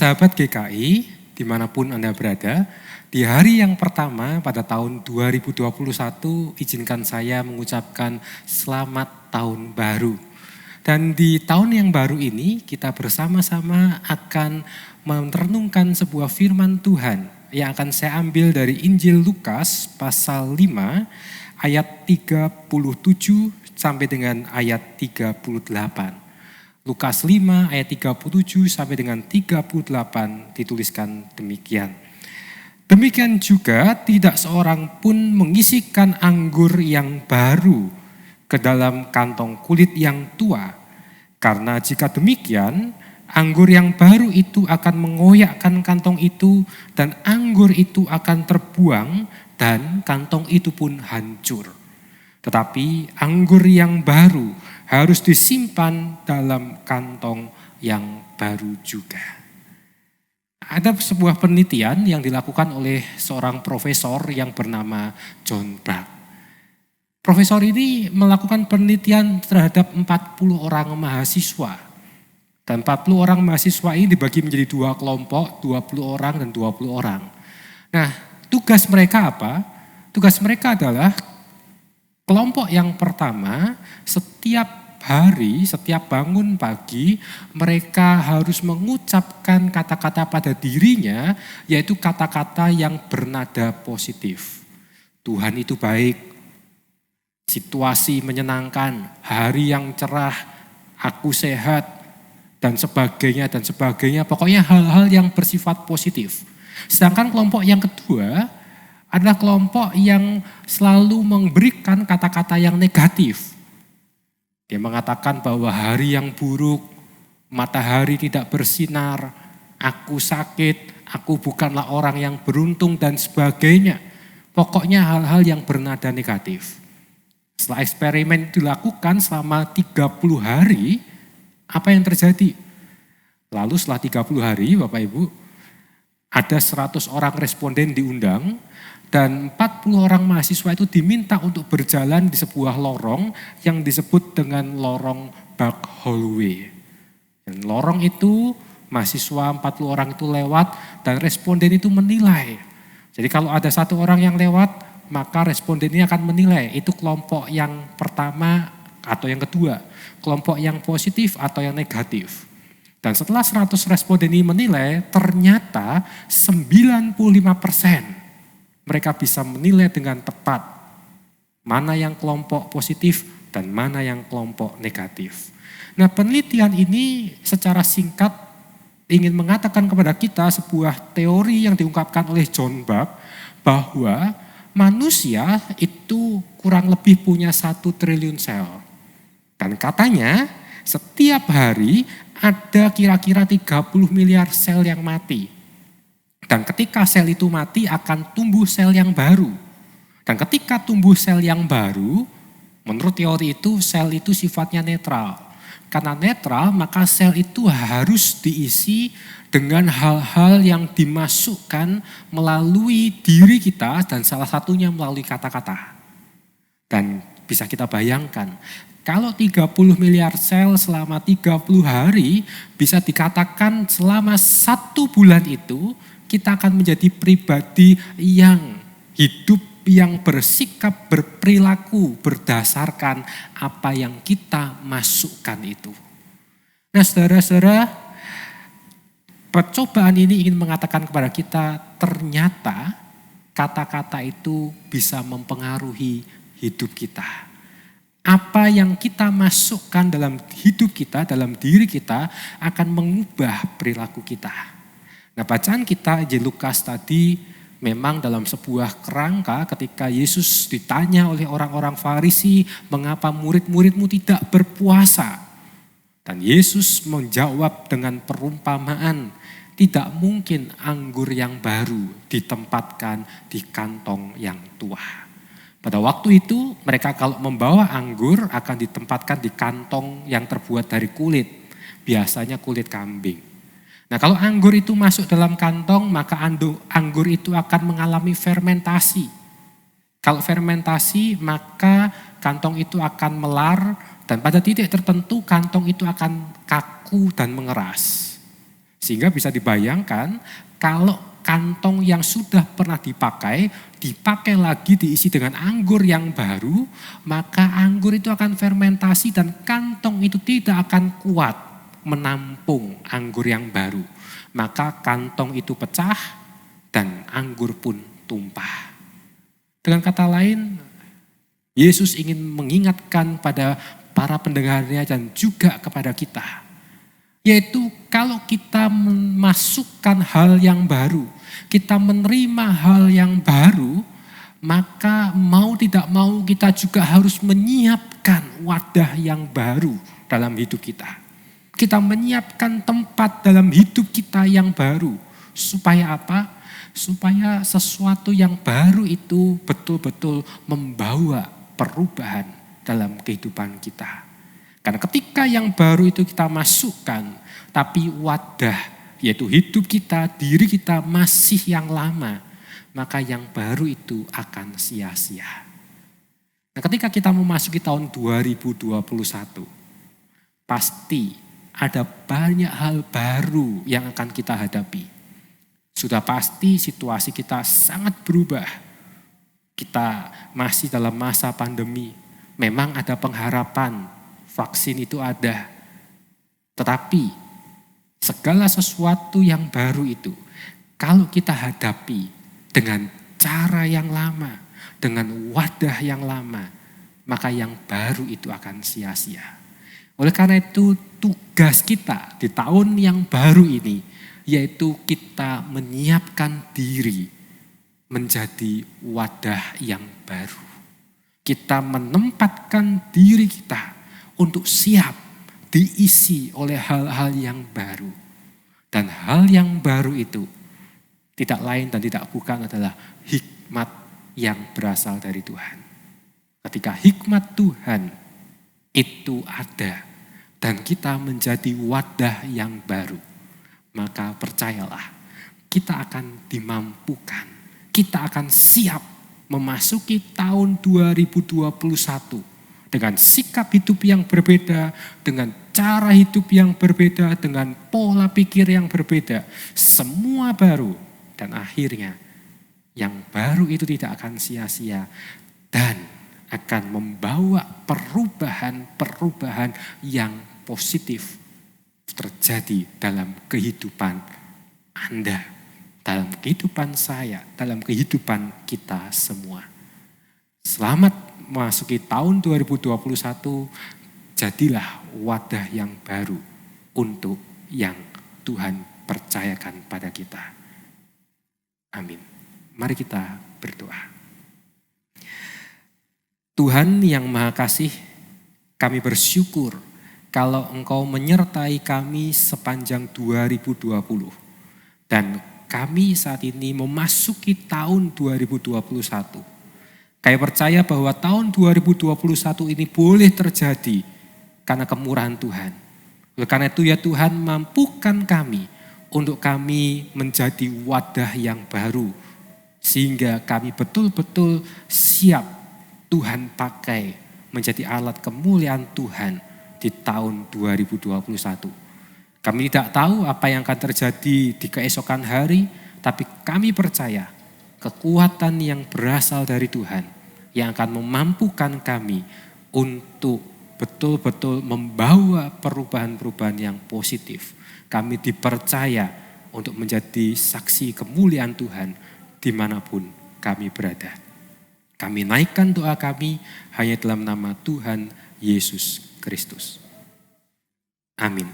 Sahabat GKI, dimanapun Anda berada, di hari yang pertama pada tahun 2021, izinkan saya mengucapkan selamat tahun baru. Dan di tahun yang baru ini, kita bersama-sama akan merenungkan sebuah firman Tuhan yang akan saya ambil dari Injil Lukas pasal 5 ayat 37 sampai dengan ayat 38. Lukas 5 ayat 37 sampai dengan 38 dituliskan demikian. Demikian juga tidak seorang pun mengisikan anggur yang baru ke dalam kantong kulit yang tua. Karena jika demikian, anggur yang baru itu akan mengoyakkan kantong itu dan anggur itu akan terbuang dan kantong itu pun hancur. Tetapi anggur yang baru harus disimpan dalam kantong yang baru juga. Ada sebuah penelitian yang dilakukan oleh seorang profesor yang bernama John Buck. Profesor ini melakukan penelitian terhadap 40 orang mahasiswa. Dan 40 orang mahasiswa ini dibagi menjadi dua kelompok, 20 orang dan 20 orang. Nah, tugas mereka apa? Tugas mereka adalah kelompok yang pertama, setiap hari, setiap bangun pagi, mereka harus mengucapkan kata-kata pada dirinya, yaitu kata-kata yang bernada positif. Tuhan itu baik, situasi menyenangkan, hari yang cerah, aku sehat, dan sebagainya, dan sebagainya. Pokoknya hal-hal yang bersifat positif. Sedangkan kelompok yang kedua adalah kelompok yang selalu memberikan kata-kata yang negatif. Dia mengatakan bahwa hari yang buruk, matahari tidak bersinar, aku sakit, aku bukanlah orang yang beruntung dan sebagainya. Pokoknya hal-hal yang bernada negatif. Setelah eksperimen dilakukan selama 30 hari, apa yang terjadi? Lalu setelah 30 hari, Bapak Ibu, ada 100 orang responden diundang, dan 40 orang mahasiswa itu diminta untuk berjalan di sebuah lorong yang disebut dengan lorong Buck Hallway. Dan lorong itu mahasiswa 40 orang itu lewat dan responden itu menilai. Jadi kalau ada satu orang yang lewat, maka responden ini akan menilai itu kelompok yang pertama atau yang kedua, kelompok yang positif atau yang negatif. Dan setelah 100 responden ini menilai, ternyata 95% mereka bisa menilai dengan tepat mana yang kelompok positif dan mana yang kelompok negatif. Nah, penelitian ini secara singkat ingin mengatakan kepada kita sebuah teori yang diungkapkan oleh John Buck bahwa manusia itu kurang lebih punya 1 triliun sel. Dan katanya setiap hari ada kira-kira 30 miliar sel yang mati. Dan ketika sel itu mati akan tumbuh sel yang baru. Dan ketika tumbuh sel yang baru, menurut teori itu sel itu sifatnya netral. Karena netral maka sel itu harus diisi dengan hal-hal yang dimasukkan melalui diri kita dan salah satunya melalui kata-kata. Dan bisa kita bayangkan, kalau 30 miliar sel selama 30 hari bisa dikatakan selama 1 bulan itu kita akan menjadi pribadi yang hidup, yang bersikap, berperilaku berdasarkan apa yang kita masukkan itu. Nah, saudara-saudara, percobaan ini ingin mengatakan kepada kita ternyata kata-kata itu bisa mempengaruhi hidup kita. Apa yang kita masukkan dalam hidup kita, dalam diri kita akan mengubah perilaku kita. Nah, bacaan kita di Lukas tadi memang dalam sebuah kerangka ketika Yesus ditanya oleh orang-orang Farisi, mengapa murid-muridmu tidak berpuasa? Dan Yesus menjawab dengan perumpamaan, tidak mungkin anggur yang baru ditempatkan di kantong yang tua. Pada waktu itu mereka kalau membawa anggur akan ditempatkan di kantong yang terbuat dari kulit, biasanya kulit kambing. Nah, kalau anggur itu masuk dalam kantong, maka anggur itu akan mengalami fermentasi. Kalau fermentasi, maka kantong itu akan melar dan pada titik tertentu kantong itu akan kaku dan mengeras. Sehingga bisa dibayangkan kalau kantong yang sudah pernah dipakai lagi diisi dengan anggur yang baru, maka anggur itu akan fermentasi dan kantong itu tidak akan kuat menampung anggur yang baru. Maka kantong itu pecah dan anggur pun tumpah. Dengan kata lain, Yesus ingin mengingatkan pada para pendengarnya dan juga kepada kita. Yaitu kalau kita memasukkan hal yang baru, kita menerima hal yang baru, maka mau tidak mau kita juga harus menyiapkan wadah yang baru dalam hidup kita. Kita menyiapkan tempat dalam hidup kita yang baru. Supaya apa? Supaya sesuatu yang baru itu betul-betul membawa perubahan dalam kehidupan kita. Karena ketika yang baru itu kita masukkan, tapi wadah yaitu hidup kita, diri kita masih yang lama, maka yang baru itu akan sia-sia. Nah, ketika kita memasuki tahun 2021, pasti ada banyak hal baru yang akan kita hadapi. Sudah pasti situasi kita sangat berubah. Kita masih dalam masa pandemi. Memang ada pengharapan, vaksin itu ada. Tetapi segala sesuatu yang baru itu, kalau kita hadapi dengan cara yang lama, dengan wadah yang lama, maka yang baru itu akan sia-sia. Oleh karena itu tugas kita di tahun yang baru ini, yaitu kita menyiapkan diri menjadi wadah yang baru. Kita menempatkan diri kita untuk siap diisi oleh hal-hal yang baru. Dan hal yang baru itu tidak lain dan tidak bukan adalah hikmat yang berasal dari Tuhan. Ketika hikmat Tuhan itu ada dan kita menjadi wadah yang baru, maka percayalah, kita akan dimampukan, kita akan siap memasuki tahun 2021 dengan sikap hidup yang berbeda, dengan cara hidup yang berbeda, dengan pola pikir yang berbeda. Semua baru dan akhirnya yang baru itu tidak akan sia-sia dan akan membawa perubahan-perubahan yang positif terjadi dalam kehidupan Anda, dalam kehidupan saya, dalam kehidupan kita semua. Selamat memasuki tahun 2021, jadilah wadah yang baru untuk yang Tuhan percayakan pada kita. Amin. Mari kita berdoa. Tuhan yang Maha Kasih, kami bersyukur kalau Engkau menyertai kami sepanjang 2020. Dan kami saat ini memasuki tahun 2021. Kami percaya bahwa tahun 2021 ini boleh terjadi karena kemurahan Tuhan. Oleh karena itu ya Tuhan, mampukan kami untuk kami menjadi wadah yang baru. Sehingga kami betul-betul siap Tuhan pakai menjadi alat kemuliaan Tuhan di tahun 2021. Kami tidak tahu apa yang akan terjadi di keesokan hari, tapi kami percaya kekuatan yang berasal dari Tuhan yang akan memampukan kami untuk betul-betul membawa perubahan-perubahan yang positif. Kami dipercaya untuk menjadi saksi kemuliaan Tuhan dimanapun kami berada. Kami naikkan doa kami hanya dalam nama Tuhan Yesus Kristus. Amin.